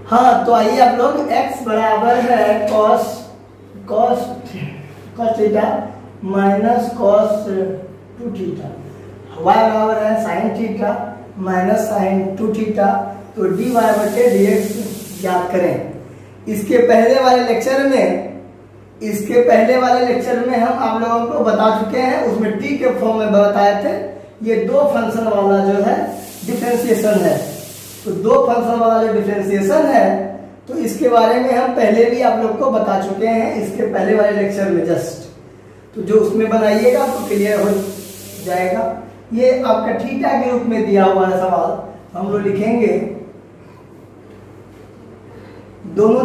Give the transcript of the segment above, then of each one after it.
हाँ, तो आइए आप लोग x बराबर है cos theta minus cos 2 theta, y बराबर है sin theta minus sin 2 theta. तो dy बटे dx ज्ञात करें। इसके पहले वाले लेक्चर में हम आप लोगों को बता चुके हैं, उसमें t के फॉर्म में बताए थे। ये दो फंक्शन वाला जो है डिफरेंशिएशन है, तो दो फंक्शन वाला जो डिफरेंशिएशन है तो इसके बारे में हम पहले भी आप लोग को बता चुके हैं, इसके पहले वाले लेक्चर में जस्ट। तो जो उसमें बनाइएगा तो क्लियर हो जाएगा। ये आपका थीटा के रूप में दिया हुआ है सवाल, हम लोग लिखेंगे दोनों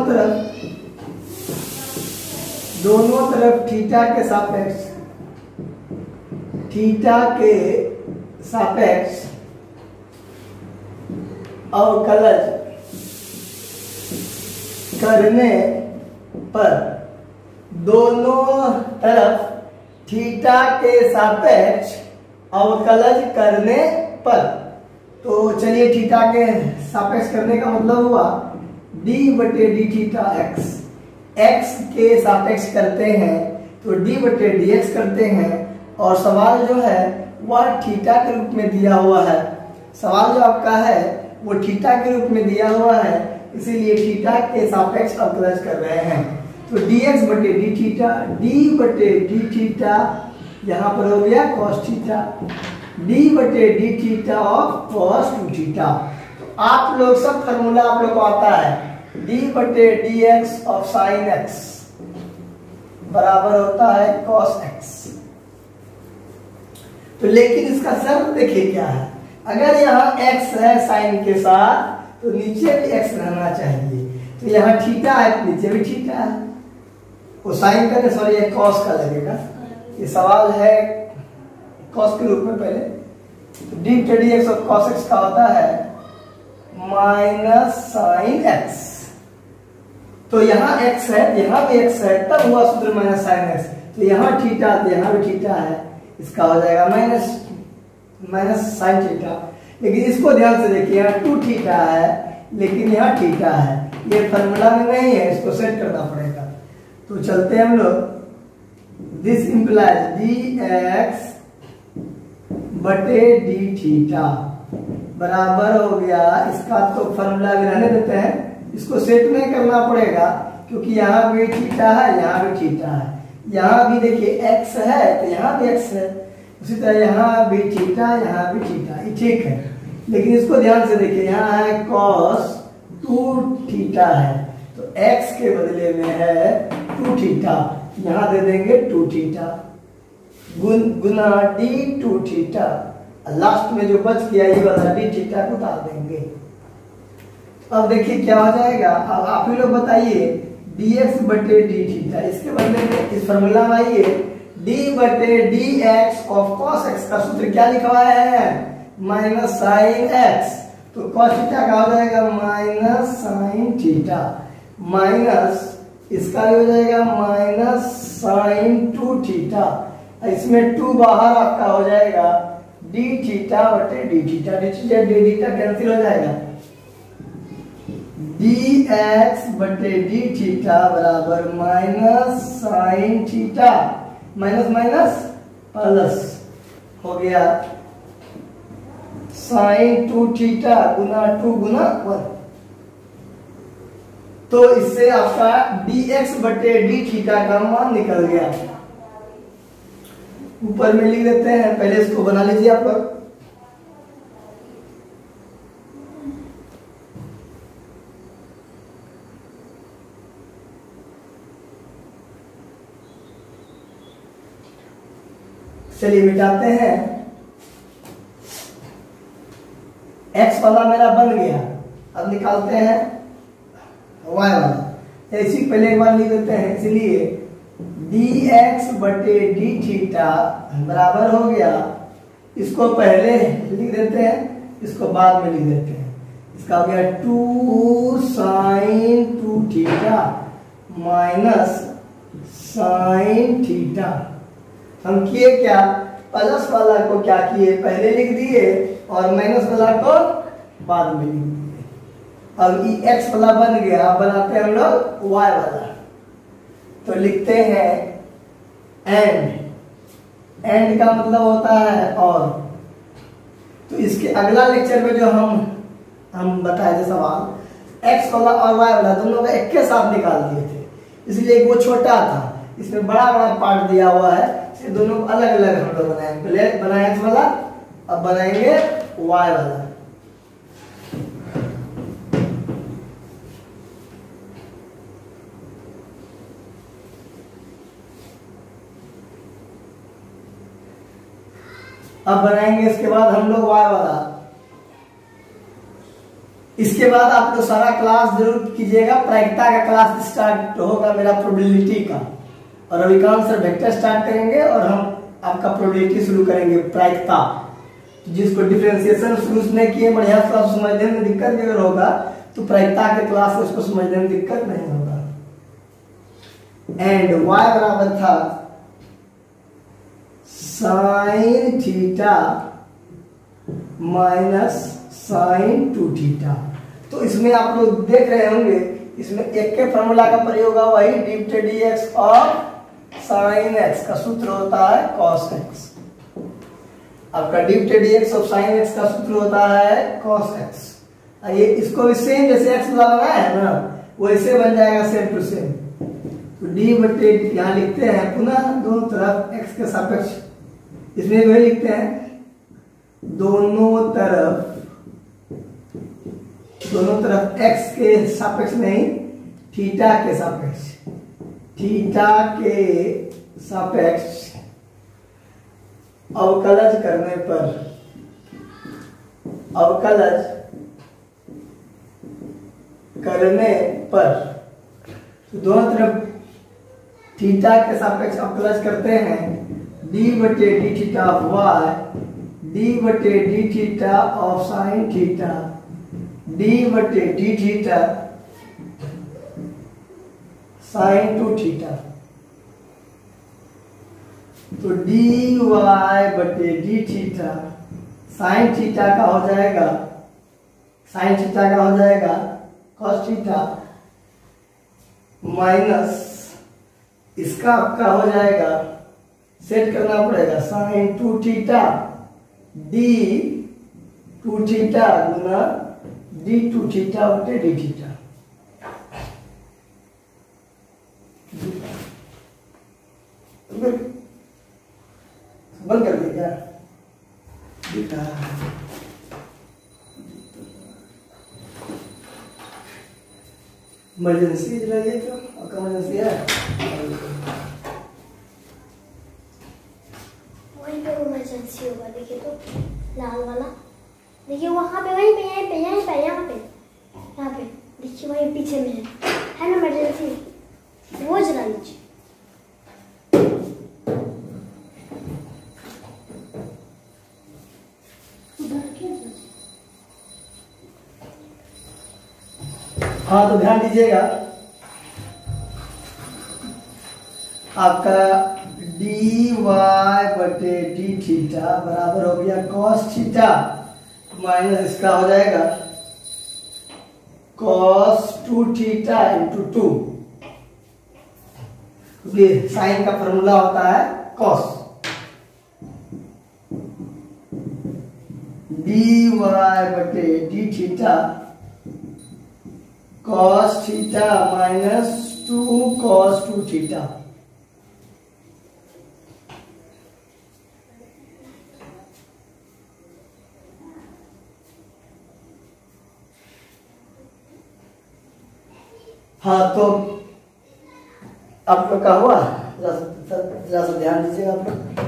तरफ थीटा के सापेक्ष अवकलज करने पर, दोनों तरफ थीटा के सापेक्ष अवकलज करने पर। तो चलिए थीटा के सापेक्ष करने का मतलब हुआ d बटे डी थीटा x के सापेक्ष करते हैं तो d बटे dx करते हैं। और सवाल जो है वह थीटा के रूप में दिया हुआ है, सवाल जो आपका है वो थीटा के रूप में दिया हुआ है, इसीलिए थीटा के सापेक्ष अवकलज कर रहे हैं। तो dx बटे डी थीटा, d बटे डी थीटा यहाँ पर हो गया cos थीटा, d बटे d theta of cos 2 theta. तो आप लोग सब फॉर्मूला आप लोग को आता है, d बटे dx ऑफ sin x बराबर होता है cos x। तो लेकिन इसका शर्त देखिए क्या है, अगर यहाँ x है साइन के साथ तो नीचे भी x रहना चाहिए। तो यहाँ थीटा है तो नीचे भी थीटा है, वो साइन का सॉरी ये cos का लगेगा। ये सवाल है cos के रूप में पहले, तो d बटे dx ऑफ cos x का होता है माइनस साइन x। तो यहाँ x है यहाँ भी x है, तब हुआ सूत्र माइनस साइन x। तो यहाँ थीटा तो यहाँ भी थीटा है, इसका हो जाएगा माइनस साइन थीटा। लेकिन इसको ध्यान से देखिए, यहाँ 2 थीटा है लेकिन यहाँ थीटा है, ये फॉर्मूला में नहीं है, इसको सेट करना पड़ेगा। तो चलते हैं हम लोग, दिस इंप्लाइज dx बटे डी थीटा बराबर हो गया, इसका तो फॉर्मूला भी रहने देते हैं, इसको सेट नहीं करना पड़ेगा क्योंकि यहाँ भी थीटा है यहाँ भी थीटा है, यहाँ भी देखिए x है तो यहाँ भी x है, उसी तरह यहाँ भी थीटा यहाँ भी थीटा, ये ठीक है। लेकिन इसको ध्यान से देखिए, यहाँ है cos 2 थीटा है तो x के बदले में है 2 थीटा, यहाँ दे देंगे 2 थीटा गुना d 2 थीटा, लास्ट में जो बच गया ये वाला d थीटा को डाल देंगे। अब देखिए क्या हो जाएगा, अब आप ही लोग बताइए dx बटे डी थीटा, इसके बदले में इस फॉर्मूला में आइए d बटे dx ऑफ cos x का सूत्र क्या लिखवाया है माइनस साइन x। तो cos थीटा का हो जाएगा माइनस साइन थीटा, माइनस इसका हो जाएगा माइनस साइन 2 थीटा, इसमें 2 बाहर आपका हो जाएगा d थीटा बटे d theta, D theta cancel हो जाएगा, dx बटे डी थीटा बराबर minus sine theta, minus minus plus हो गया साइन 2 थीटा गुना 2 गुना 1। तो इससे आपका dx बटे डी थीटा का मान निकल गया। ऊपर में लिख देते हैं, पहले इसको बना लीजिए आप लोग। चलिए मिटाते हैं, x वाला मेरा बन गया, अब निकालते हैं y वाला। ऐसी पहले एक बार लिख देते हैं, इसलिए dx बटे डी थीटा बराबर हो गया, इसको पहले लिख देते हैं इसको बाद में लिख देते हैं, इसका हो गया 2 sine 2 theta minus sine theta. हम किए क्या, प्लस वाला को क्या किए पहले लिख दिए और माइनस वाला को बाद में लिख दिए। अब ये x वाला बन गया, अब बनाते हैं हम लोग y वाला। तो लिखते हैं एंड का मतलब होता है और। तो इसके अगला लेक्चर में जो हम बताए थे सवाल, x वाला और y वाला दोनों का एक के साथ निकाल दिए थे, इसलिए वो छोटा था, इसमें बड़ा बड़ा पार्ट दिया हुआ है, इसे दोनों को अलग अलग हम लोग बनाएंगे। पहले बनाए x वाला, अब बनाएंगे y वाला। अब बनाएंगे इसके बाद हम लोग y वाला। इसके बाद आप लोग सारा क्लास जरूर कीजिएगा। प्रायिकता का क्लास स्टार्ट होगा मेरा प्रोबेबिलिटी का, और रविकांत सर वेक्टर स्टार्ट करेंगे और हम आपका प्रोबेबिलिटी शुरू करेंगे प्रायिकता। जिसको डिफरेंशिएशन शुरू नहीं किए बढ़िया से आप समझने में दिक्कत भी अगर होगा तो प्रायिकता के क्लास में उसको समझने में दिक्कत नहीं होगा। एंड y बराबर था sine theta minus sine 2 theta. तो इसमें आप लोग देख रहे होंगे, इसमें एक के फॉर्मूला का प्रयोग है, वही dx और साइन x का सूत्र होता है cos x। आपका dx और साइन x का सूत्र होता है cos x। ये इसको भी सेम जैसे x लगाया है ना, वैसे बन जाएगा सेम टू सेम। तो d यहाँ लिखते हैं पुनः दोनों तरफ x के सापेक्ष, इसमें वही लिखते हैं दोनों तरफ x के सापेक्ष नहीं, थीटा के सापेक्ष, थीटा के सापेक्ष अवकलज करने पर तो दोनों तरफ थीटा के सापेक्ष अवकलज करते हैं। d/d theta of y, d/d theta of sine theta, d/d theta sine 2 theta. तो dy/d थीटा साइन थीटा का हो जाएगा cos थीटा माइनस इसका आपका हो जाएगा, सेट करना पड़ेगा साइन 2 थीटा d2 थीटा गुना d2 थीटा बटे d थीटा। बंद कर दिया क्या? इमरजेंसी लगे तो इमरजेंसी है, वहीं पे इमरजेंसी होगा। देखिए तो लाल वाला, देखिए वहाँ पे, वहीं पे, यहाँ पे देखिए वहीं पीछे में है ना इमरजेंसी, वो जला लीजिए। हाँ तो ध्यान दीजिएगा, आपका dy/d थीटा बराबर हो गया cos थीटा माइनस इसका हो जाएगा cos 2 थीटा इंटू 2, क्योंकि साइन का फॉर्मूला होता है cos। dy/d theta cos theta minus 2 cos 2 theta. हाँ तो आप लोग का हुआ, जरा सा ध्यान दीजिएगा आप लोग।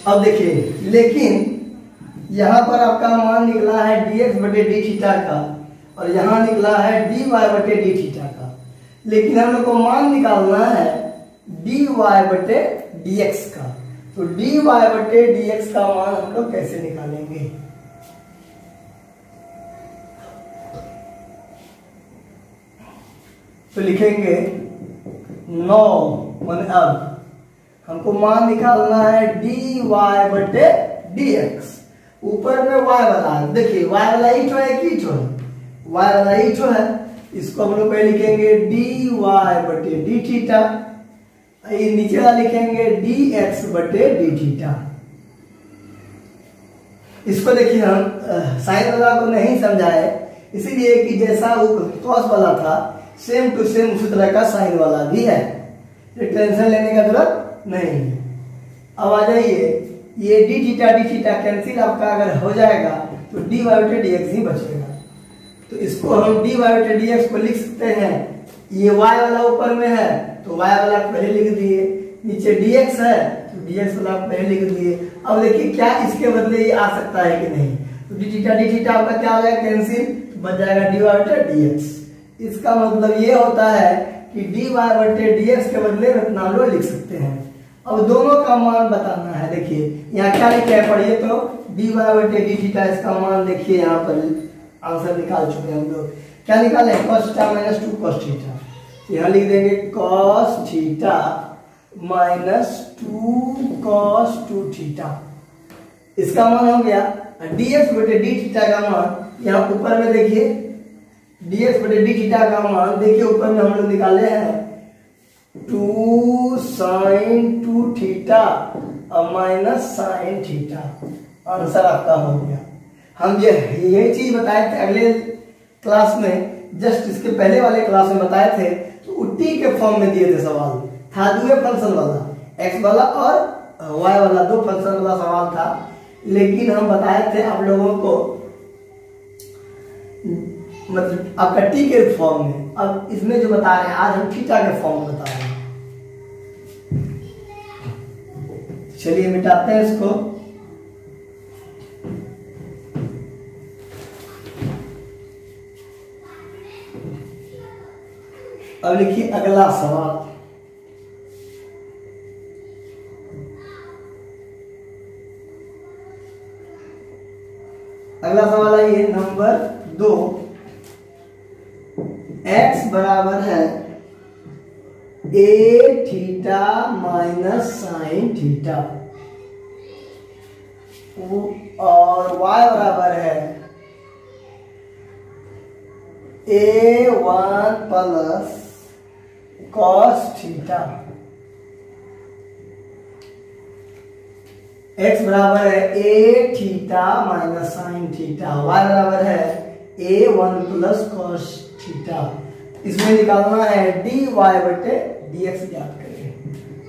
अब देखिए, लेकिन यहां पर आपका मान निकला है dx/d थीटा का, और यहां निकला है dy/d थीटा का, लेकिन हम लोग को मान निकालना है dy/dx का। तो dy/dx का मान हम लोग कैसे निकालेंगे? तो लिखेंगे 9 माने अब हमको मान निकालना है dy बटे dx। ऊपर में y वाला है, देखिए y वाला ही तो है कि तो है, y वाला ही तो है। इसको हम लोग पहले लिखेंगे dy बटे d थीटा, ये नीचे वाला लिखेंगे dx बटे d थीटा। इसको देखिए हम साइन वाला को नहीं समझाए, इसीलिए कि जैसा वो कॉस वाला था सेम टू सेम उसी तरह का साइन वाला भी है, टेंशन लेने का जरूरत नहीं है। अब आ जाइए, ये डी थीटा कैंसिल आपका अगर हो जाएगा तो dy बटे dx ही बचेगा। तो इसको हम dy बटे dx को लिख सकते हैं, ये y वाला ऊपर में है तो y वाला पहले लिख दिए, नीचे dx है तो dx वाला पहले लिख दिए। अब देखिए क्या इसके बदले ये आ सकता है कि नहीं, तो डी थीटा आपका क्या हो जाएगा कैंसिल, तो बच जाएगा dy बटे dx। इसका मतलब ये होता है कि dy बटे dx के बदले हम लोग लिख सकते हैं। अब दोनों का मान बताना है, देखिए यहाँ क्या लिखे हैं पढ़िए तो, dy बटे d थीटा, इसका मान देखिए यहाँ पर आंसर निकाल चुके हैं हम लोग। क्या निकाले, cos theta minus 2 cos theta, यहाँ लिख देंगे cos theta minus 2 cos 2 theta, इसका मान हो गया। dx बटे d थीटा का मान यहाँ ऊपर में देखिए, dx बटे d थीटा का मान देखिए ऊपर में हम लोग निकाले हैं 2 sin 2 थीटा और माइनस साइन थीटा, आंसर आपका हो गया। हम ये चीज बताए थे अगले क्लास में, जस्ट इसके पहले वाले क्लास में बताए थे, तो उट्टी के फॉर्म में दिए थे सवाल, था दो फंक्शन वाला, x वाला और y वाला, दो फंक्शन वाला सवाल था। लेकिन हम बताए थे आप लोगों को मतलब आपका टी के फॉर्म में, अब इसमें जो बता रहे हैं आज हम थीटा के फॉर्म में बता रहे हैं। चलिए मिटाते हैं इसको। अब लिखिए अगला सवाल, अगला सवाल है ये नंबर 2, x बराबर है a theta minus sine theta और y बराबर है a1 plus cos theta. x बराबर है a theta minus sine theta, y बराबर है a1 प्लस cos थीटा। इसमें निकालना है dy बटे dx ज्ञात करें,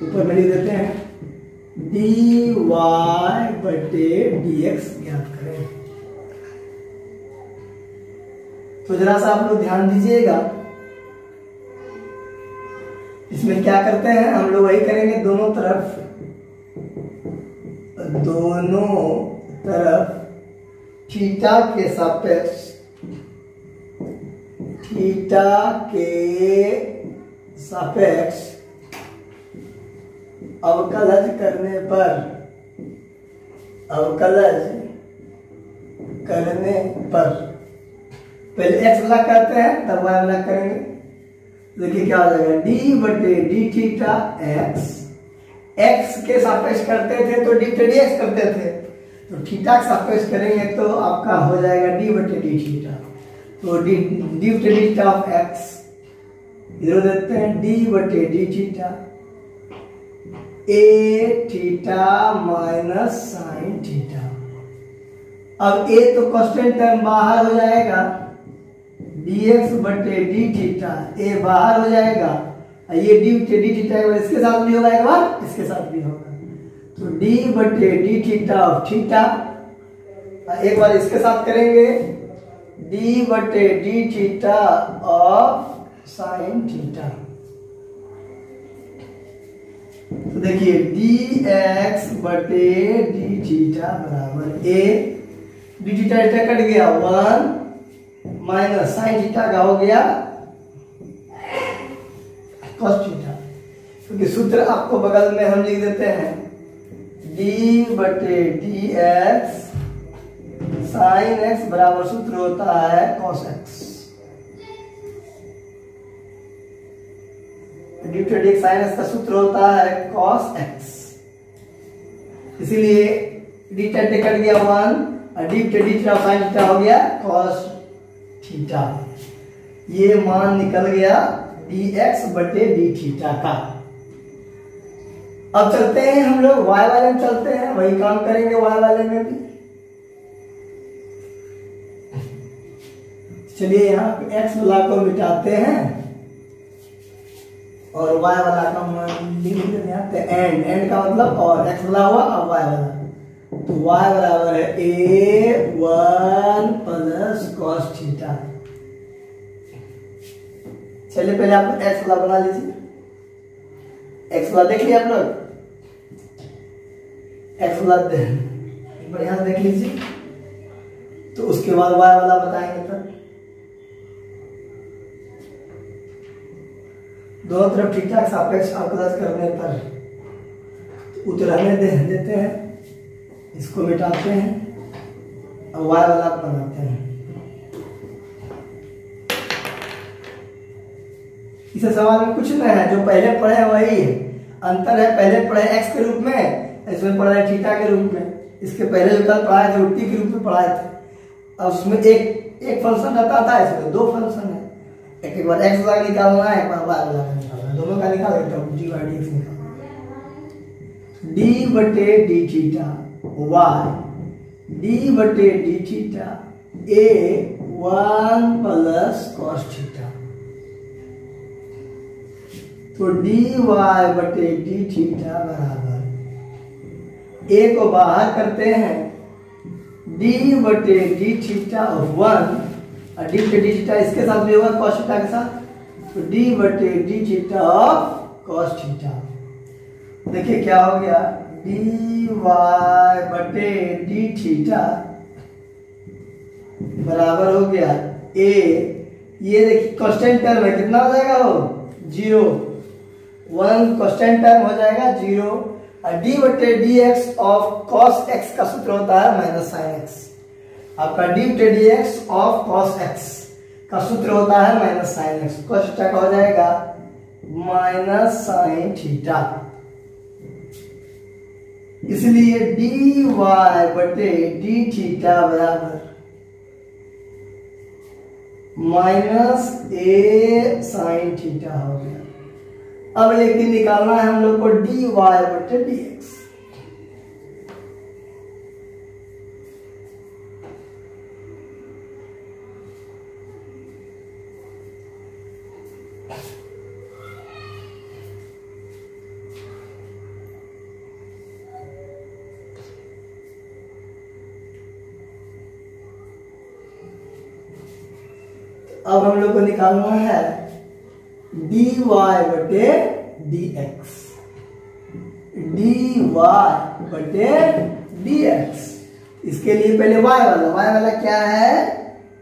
ऊपर में लिख देते हैं dy बटे dx ज्ञात करें। तो जरा सा आप लोग ध्यान दीजिएगा, इसमें क्या करते हैं हम लोग वही करेंगे, दोनों तरफ थीटा के सापेक्ष, थीटा के सापेक्ष अवकलज करने पर, अवकलज करने पर पहले x वाला करते हैं तब y वाला करेंगे। देखिए क्या हो जाएगा, d बटे डी थीटा x के सापेक्ष करते थे तो डी बटे dx करते थे, तो थीटा के सापेक्ष करेंगे तो आपका हो जाएगा d बटे डी थीटा। तो डी बटे डी थीटा ऑफ x इधर देते हैं d बटे d theta a theta minus sine theta. अब a तो कांस्टेंट टर्म बाहर हो जाएगा, dx बटे डी थीटा a बाहर हो जाएगा, ये d बटे डी थीटा इसके साथ भी होगा, एक बार इसके साथ भी होगा, तो d बटे डी थीटा ऑफ थीटा, एक बार इसके साथ करेंगे d बटे d theta of sine theta. तो देखिए dx बटे डी थीटा बराबर a, डी थीटा कट गया 1 माइनस साइन थीटा का हो गया cos थीटा, क्योंकि सूत्र आपको बगल में हम लिख देते हैं d बटे डी एक्स साइन x बराबर सूत्र होता है cos x। D ten D x sine x का सूत्र होता है कॉस एक्स, इसीलिए डी टेन कट गया 1 और D ten D theta sine theta हो गया कॉस थीटा। ये मान निकल गया dx बटे डी थीटा का। अब चलते हैं हम लोग y वाले में, चलते हैं वही काम करेंगे y वाले में भी। चलिए यहाँ पे x वाला को मिटाते हैं और y वाला का मान लिख देते हैं। एंड का मतलब और x वाला हुआ अब y वाला, तो y बराबर है a1 प्लस कॉस थीटा। चलिए पहले आप x वाला बना लीजिए। x वाला देख लिया आप लोग, x वाला बढ़िया से देख लीजिए, तो उसके बाद y वाला बताएंगे। तब दोनों तरफ ठीक ठाक सापेक्ष अवकलज करने पर उतरने देते हैं, इसको मिटाते हैं और y वाला बनाते हैं। इस सवाल में कुछ नहीं है, जो पहले पढ़े हैं वही है। अंतर है, पहले पढ़े x के रूप में, इसमें पढ़ा है थीटा के रूप में। इसके पहले जो कल पढ़ाए थे t के रूप में पढ़ाए थे, और उसमें एक फंक्शन रहता था, इसमें दो फंक्शन है। एक बार x वाला निकालना है, एक बार y वाला निकालना है, दोनों का निकाल देता हूँ। डी बाई डी एक्स निकालना, डी बटे डी थीटा y, डी बटे d theta a1 plus cos theta. तो dy बटे डी थीटा बराबर a को बाहर करते हैं, d बटे डी थीटा 1 और d बटे डी थीटा इसके साथ भी होगा कॉस थीटा के साथ, तो d बटे d theta of cos theta. देखिए क्या हो गया, dy बटे डी थीटा बराबर हो गया a, ये देखिए कांस्टेंट टर्म है, कितना हो जाएगा वो 0, 1 कांस्टेंट टर्म हो जाएगा 0। और डी बटे D x of cos x का सूत्र होता है माइनस साइन एक्स। आपका डी बटे D x of cos x का सूत्र होता है minus sine x. Cos theta का हो जाएगा माइनस साइन थीटा, इसलिए डी वाई बटे डी थीटा बराबर माइनस ए साइन थीटा हो गया। अब लेकिन निकालना है हम लोग को डी वाई बटे डी एक्स। अब हम लोग को निकालना है डी वाई बटे डी एक्स, डी वाई बटे डी एक्स। इसके लिए पहले y वाला क्या है,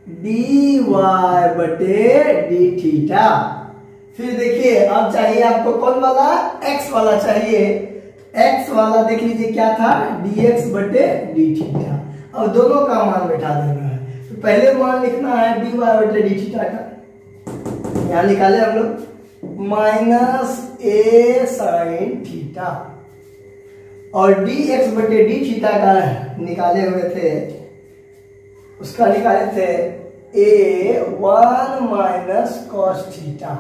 डी वाई बटे डी थीटा। फिर देखिए अब चाहिए आपको कौन वाला, x वाला चाहिए। x वाला देख लीजिए क्या था, dx बटे डी थीटा। अब दोनों का मान बैठा देना है, तो पहले मान लिखना है डी वाई बटे डी थीटा का, यहां निकाले हम लोग माइनस ए साइन थीटा, और डी एक्स बटे डी थीटा का निकाले हुए थे, उसका निकाले थे a1 माइनस कॉस थीटा।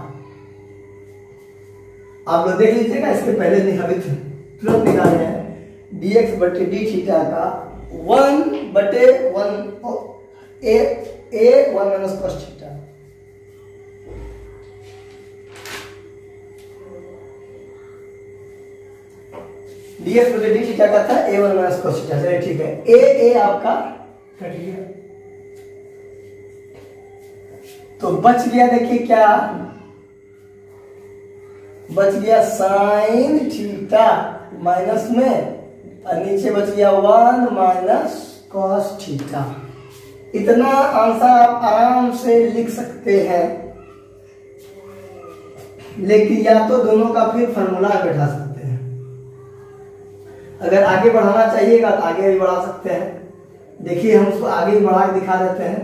आप लोग देख लीजिएगा, इसके पहले अभी तुरंत निकाले हैं डी एक्स बटे डी थीटा का 1 बटे 1 a1 minus cos theta. dx बटे डी थीटा का था a1 माइनस cos थीटा। चलिए ठीक है, a आपका कट गया, तो बच गया, देखिए क्या बच गया, साइन थीटा माइनस में, और नीचे बच गया 1 माइनस cos थीटा। इतना आंसर आप आराम से लिख सकते हैं, लेकिन या तो दोनों का फिर फॉर्मूला बैठा सकते हैं। अगर आगे बढ़ाना चाहिएगा तो आगे भी बढ़ा सकते हैं। देखिए हम उसको आगे बढ़ा के दिखा देते हैं।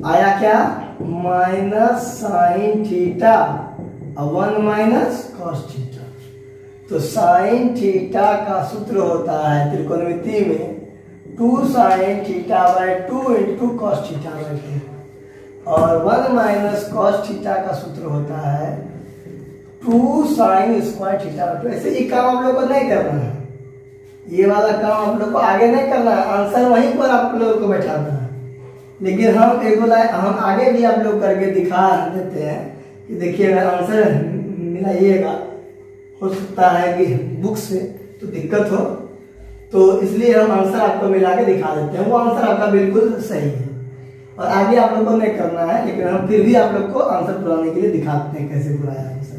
आया क्या, माइनस साइन थीटा और 1 माइनस कॉस थीटा। तो साइन थीटा का सूत्र होता है त्रिकोणमिति में 2 sine theta by 2 into cos theta by 2, और 1 माइनस कॉस थीटा का सूत्र होता है 2 साइन स्क्वायर थीटा बाय 2। ऐसे ये काम आप लोग को नहीं करना है, ये वाला काम आप लोग को आगे नहीं करना है, आंसर वहीं पर आप लोगों को बैठाना है। लेकिन हम आगे भी आप लोग करके दिखा देते हैं कि देखिए अगर आंसर मिलाइएगा, हो सकता है कि बुक से तो दिक्कत हो, तो इसलिए हम आंसर आपको मिला के दिखा देते हैं। वो आंसर आपका बिल्कुल सही है और आगे आप लोग को नहीं करना है, लेकिन हम फिर भी आप लोग को आंसर बुलाने के लिए दिखाते हैं कैसे बुलाया आंसर।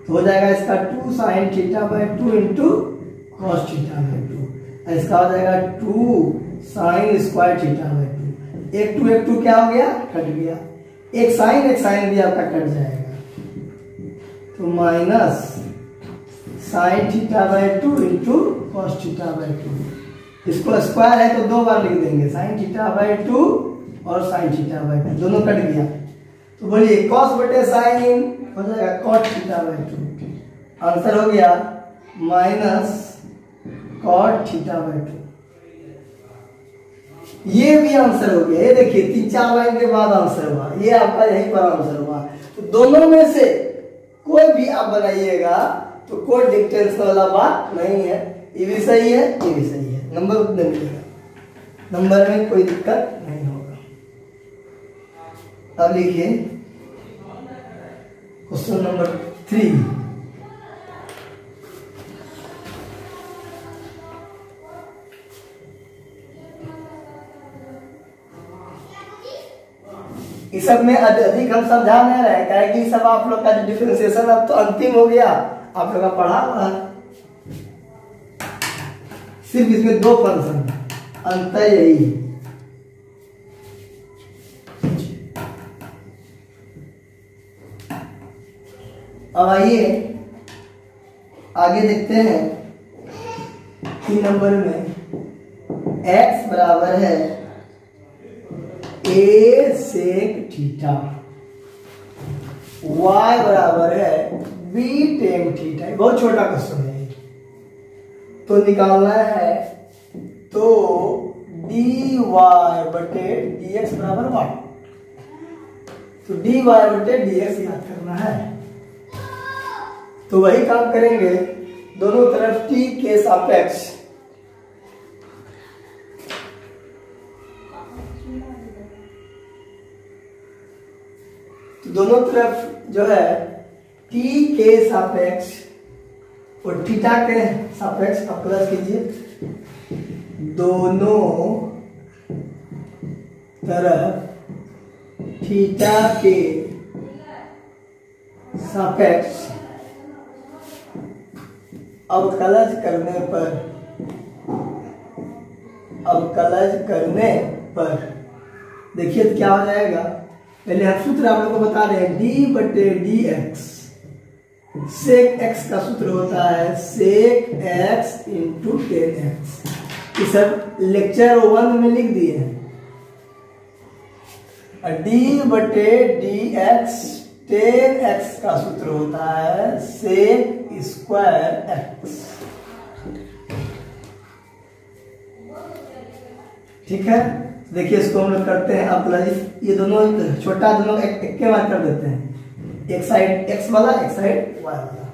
तो हो जाएगा इसका 2 sine theta by 2 into cos theta by 2, इसका हो जाएगा 2 साइन स्क्वायर थीटा बाय 2। एक टू क्या हो गया, कट गया, एक साइन भी आपका कट जाएगा, तो minus sine theta by 2 into cos theta by 2। इसको स्क्वायर है तो 2 बार लिख देंगे, साइन थीटा बाय 2 और साइन थीटा बाय 2, दोनों कट गया। तो बोलिए कॉस बटे साइन हो जाएगा कॉट थीटा बाय 2, आंसर हो गया माइनस कॉट थीटा बाय 2। ये भी आंसर हो गया, ये देखिए 3-4 लाइन के बाद आंसर हुआ, ये आपका यहीं पर आंसर हुआ। तो दोनों में से कोई भी आप बनाइएगा तो कोई डिस्टेंस वाला बात नहीं है, ये भी सही है, ये भी सही है, नंबर उतने मिलेगा, नंबर में कोई दिक्कत नहीं होगा। अब लिखिए क्वेश्चन नंबर 3। इस सब में अधिक हम समझा नहीं रहे, क्या कि सब आप लोग का डिफरेंशिएशन अब तो अंतिम हो गया, आप लोग का पढ़ा हुआ है। सिर्फ इसमें 2 फंक्शन अंतर यही है। अब आइए आगे देखते हैं 3 नंबर में x बराबर है a सेक थीटा, y बराबर है b टेन थीटा। बहुत छोटा क्वेश्चन है, तो निकालना है, तो dy बटे dx बराबर y, तो dy बटे dx याद करना है। तो वही काम करेंगे, दोनों तरफ t के सापेक्ष दोनों तरफ जो है t के सापेक्ष और थीटा के सापेक्ष आप प्लस कीजिए, दोनों तरफ थीटा के सापेक्ष अवकलज करने पर देखिए क्या हो जाएगा। पहले हम सूत्र आप लोगों को बता रहे हैं, d बटे dx, सेक x का सूत्र होता है सेक x इंटू टेन एक्स। ये सब लेक्चर 1 में लिख दिए हैं। d बटे dx टेन एक्स का सूत्र होता है सेक स्क्वायर x। ठीक है, देखिए इसको हम लोग करते हैं अप्लाई, ये दोनों छोटा दोनों एक के बार कर देते हैं, एक साइड x वाला एक साइड y वाला।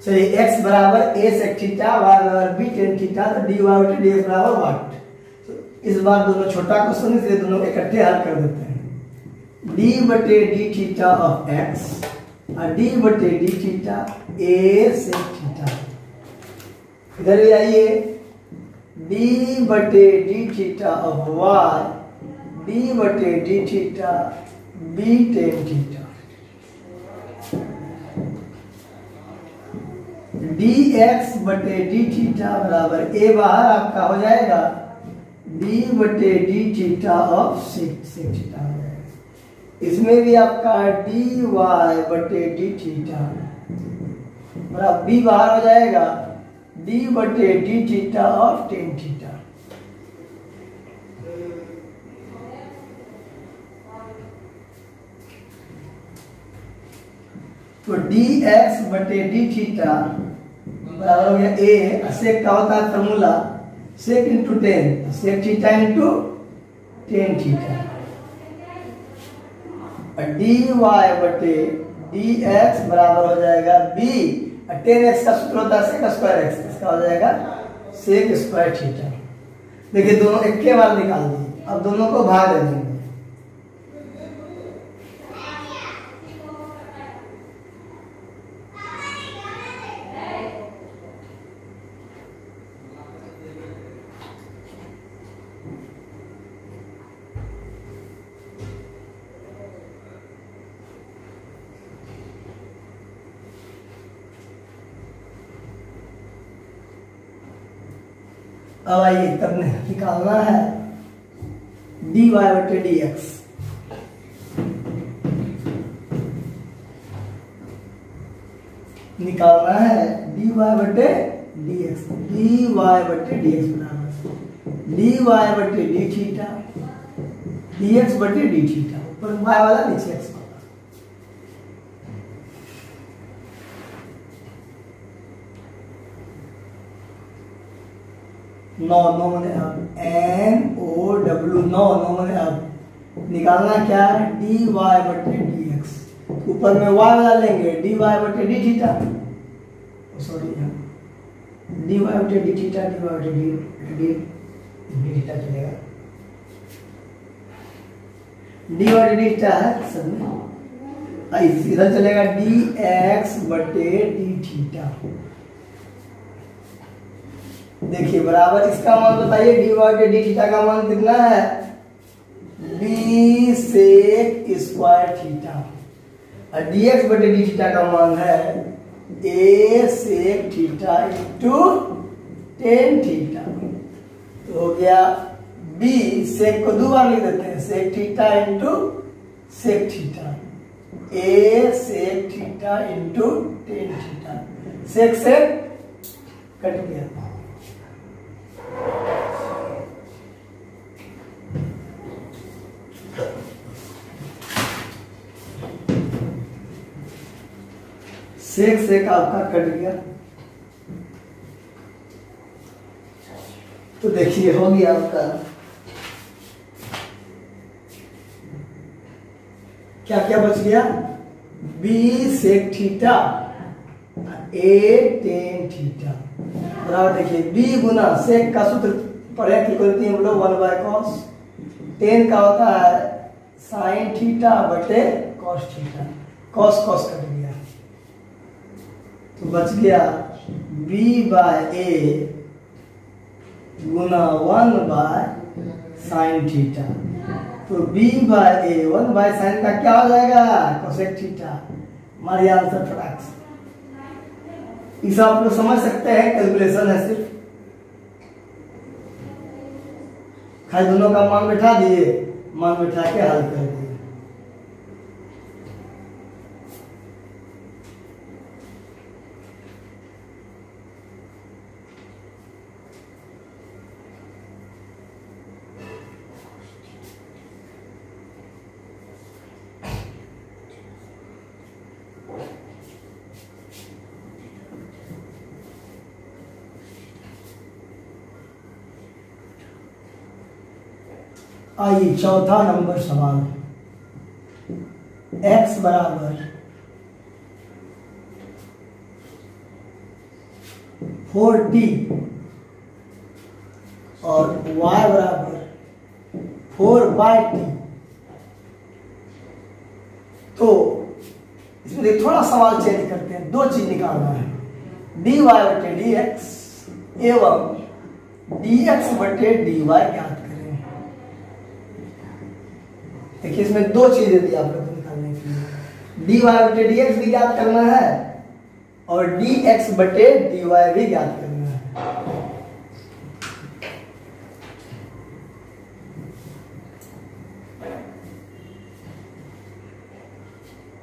चलिए x बराबर a सेक थीटा, y बराबर b टेन थीटा, तो dy बटे dx बराबर वाट। तो इस बार दोनों छोटा क्वेश्चन इसलिए दोनों इकट्ठे हल कर देते हैं। d बटे डी थीटा ऑफ x और d बटे d theta a sec theta. इधर भी आइए, d बटे d theta of y, d बटे d theta b tan theta, dx बटे डी थीटा बराबर a बाहर आपका हो जाएगा d बटे d theta of sec theta हो जाएगा। इसमें भी आपका dy बटे डी थीटा बराबर b बाहर हो जाएगा d बटे d theta of tan theta. तो dx बटे डी थीटा बराबर हो गया a, सेक का होता है formula sec into tan, sec theta into tan theta, और dy बटे dx बराबर हो जाएगा b, और टेन एक्स का सूत्र होता है सेक स्क्वायर एक्स, इसका हो जाएगा सेक स्क्वायर थीटा। देखिए दोनों एक के बार निकाल दिए, अब दोनों को भाग दे देंगे। अब आइए तब निकालना है dy बटे dx। निकालना है dy बटे dx, dy बटे dx बराबर dy बटे डी थीटा, dx बटे डी थीटा, ऊपर y वाला नीचे x वाला। नौ मैंने अब NOW नौ मैंने अब निकालना क्या है dy बटे dx, ऊपर में y वाला लेंगे dy बटे डी थीटा, सॉरी dy बटे डी थीटा, dy बटे डी थीटा चलेगा, dy बटे डी थीटा है सब में, इधर चलेगा dx बटे डी थीटा। देखिए बराबर इसका मान बताइए डी बटे डी थीटा का मान कितना है b सेक स्क्वायर थीटा, और dx बटे डी थीटा का मान है a sec theta into tan theta. तो हो गया b, सेक को दो बार लिख देते हैं, sec theta into sec theta, a sec theta into tan theta, sec sec cut गया। सेक सेक आपका कट गया। तो देखिए हो गया आपका क्या क्या बच गया, b sec theta a tan theta बराबर, देखिए b गुना सेक का सूत्र पढ़े त्रिकोणमिति हम लोग 1/cos, टेन का होता है साइन थीटा बटे cos theta, cos cos cut गया, तो बच गया b बाय a गुना 1/sin थीटा। तो b बाय a 1/sin का क्या हो जाएगा कोसेक थीटा। हमारी आंसर फटाक से इसे आप लोग समझ सकते हैं, कैलकुलेशन है सिर्फ, खाली दोनों का मान बैठा दिए, मान बैठा के हल कर दिए। आइए चौथा नंबर सवाल, x बराबर 4t और y बराबर 4/t। तो इसमें थोड़ा सवाल चेंज करते हैं, दो चीज निकालना है, dy बटे dx एवं dx बटे dy ज्ञात करें। देखिए इसमें दो चीजें दी आप लोग को निकालने के लिए, dy बटे dx भी ज्ञात करना है और dx बटे dy भी ज्ञात करना है।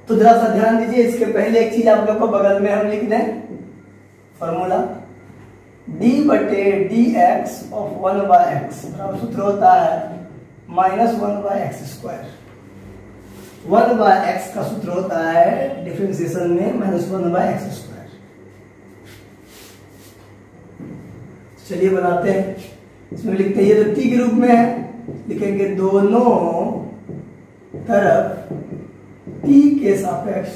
तो जरा सा ध्यान दीजिए, इसके पहले एक चीज आप लोग को बगल में हम लिख दें फॉर्मूला, d बटे dx ऑफ 1/x सूत्र होता है -1/x²। 1/x का सूत्र होता है डिफरेंशिएशन में -1/x²। चलिए बनाते हैं। इसमें लिखते हैं, ये तो t के रूप में है, लिखेंगे दोनों तरफ t के सापेक्ष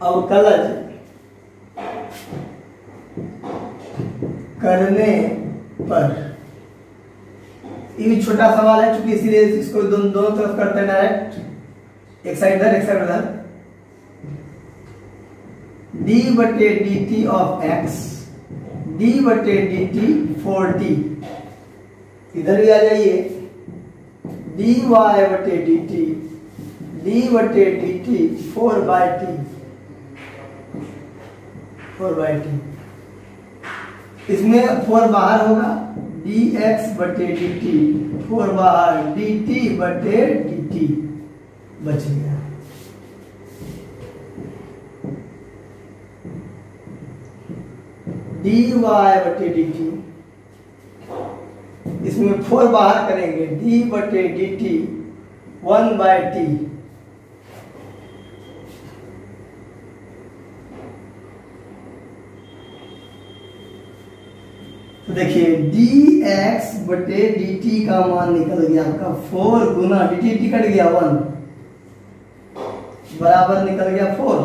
अवकलज करने पर, ये भी छोटा सवाल है क्योंकि इसीलिए इसको दोनों तरफ करते हैं डायरेक्ट, एक साइड इधर एक साइड उधर। d/dt of x d/dt 4t, इधर भी आ जाइए, dy/dt d/dt 4t, इसमें 4 बाहर होगा, dx/dt 4 बाहर, dt/dt बच गया। dy/dt, इसमें 4 बाहर करेंगे, d/dt 1/t, तो देखिए dx/dt का मान निकल गया आपका 4 गुना dt कट गया 1 बराबर निकल गया 4।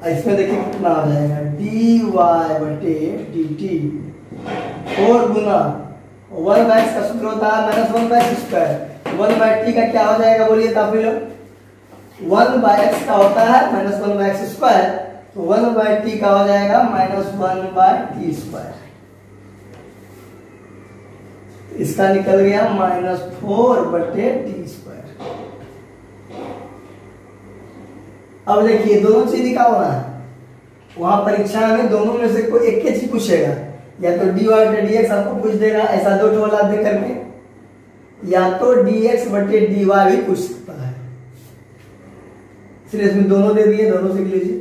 इसमें देखिए कितना आ जाएगा, dy/dt 4 गुना 1/x का सूत्र होता है -1/x²। 1/t का क्या हो जाएगा बोलिए तो आप लोग, 1/x का होता है -1/x², तो 1/t का हो जाएगा -1/t²। इसका निकल गया -4/t²। अब देखिए दोनों चीज निकालना है, वहां परीक्षा में दोनों में से कोई एक ही चीज पूछेगा, या तो dy/dx आपको पूछ देगा ऐसा 2 टोला दे करके, या तो dx/dy भी पूछ सकता है, इसलिए इसमें दोनों दे दिए, दोनों सीख लीजिए।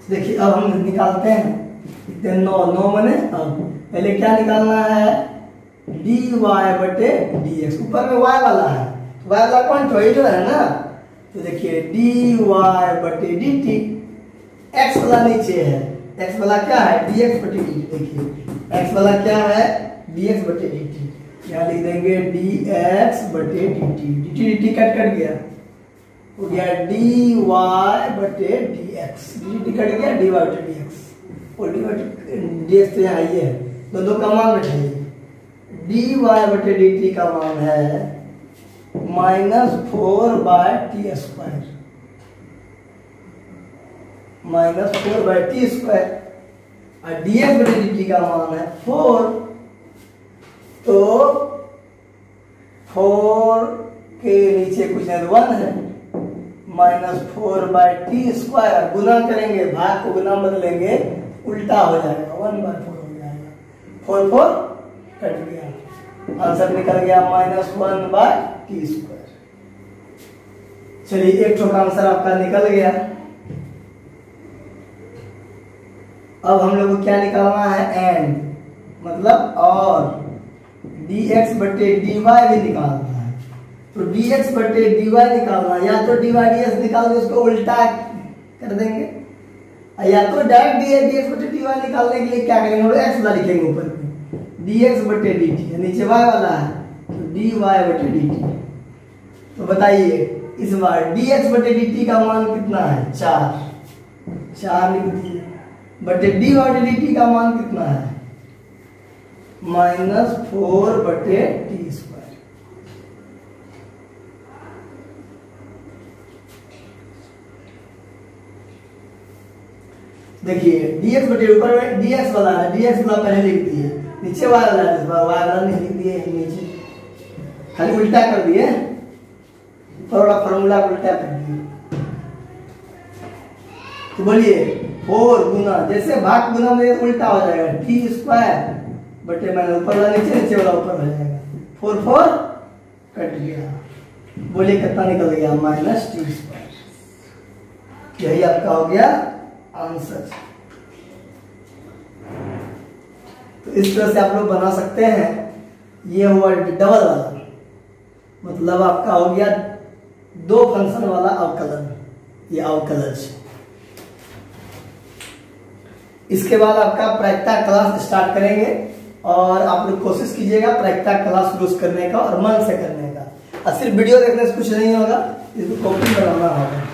देखिए अब हम निकालते हैं, 9 मने अब पहले क्या निकालना है, dy/dx, ऊपर में y वाला है, y वाला कौन तो इधर है ना, तो देखिए dy/dt, x वाला नीचे है, x वाला क्या है dx/dt, देखिए x वाला क्या है dx/dt, यहाँ लिख देंगे dx/dt, dt कट गया, हो गया dy/dx, dt कट गया dy/dx, और dy/dx तो यहाँ ये है, दोनों का मान बैठाइए, dy/dt का मान है -4/t², -4/t², और dx/dt का मान है 4, तो 4 के नीचे कुछ नहीं 1 है, -4/t², गुना करेंगे, भाग को गुना बदलेंगे, उल्टा हो जाएगा, 1/4 हो जाएगा, 4 कट गया, आंसर निकल गया -1/t²। चलिए एक ठोका आंसर आपका निकल गया। अब हम लोग को क्या निकालना है, एंड मतलब और, dx/dy भी निकालना है, तो dx/dy निकालना, या तो dy/dx निकाल के उसको उल्टा कर देंगे, या तो डायरेक्ट dx/dy निकालने के लिए क्या करेंगे, x वाला लिखेंगे ऊपर में, dx/dt, नीचे y वाला है तो dy/dt। तो बताइए इस बार dx/dt का मान कितना है, 4 लिख दिए, बटे dy/dt का मान कितना है, -4/t²। देखिए dx बटे ऊपर में dx वाला है, dx वाला पहले लिख दिए, नीचे वाला है इस बार y वाला नहीं लिख दिए, नीचे खाली उल्टा कर दिए, थोड़ा फॉर्मूला उल्टा कर दिए। तो बोलिए 4 गुना, जैसे भाग गुना में उल्टा हो जाएगा, टी स्क्वायर बटे माइनस ऊपर वाला नीचे, नीचे वाला ऊपर हो जाएगा, 4 4 कट गया। बोलिए कितना निकल गया, माइनस टी स्क्वायर। यही आपका हो गया आंसर। तो इस तरह से आप लोग बना सकते हैं। ये हुआ डबल वाला, मतलब आपका हो गया 2 फंक्शन वाला अवकलन, ये अवकलज। इसके बाद आपका प्रायिकता क्लास स्टार्ट करेंगे और आप लोग कोशिश कीजिएगा प्रायिकता क्लास यूज करने का और मन से करने का, और सिर्फ वीडियो देखने से कुछ नहीं होगा, इसको कॉपी बनाना होगा।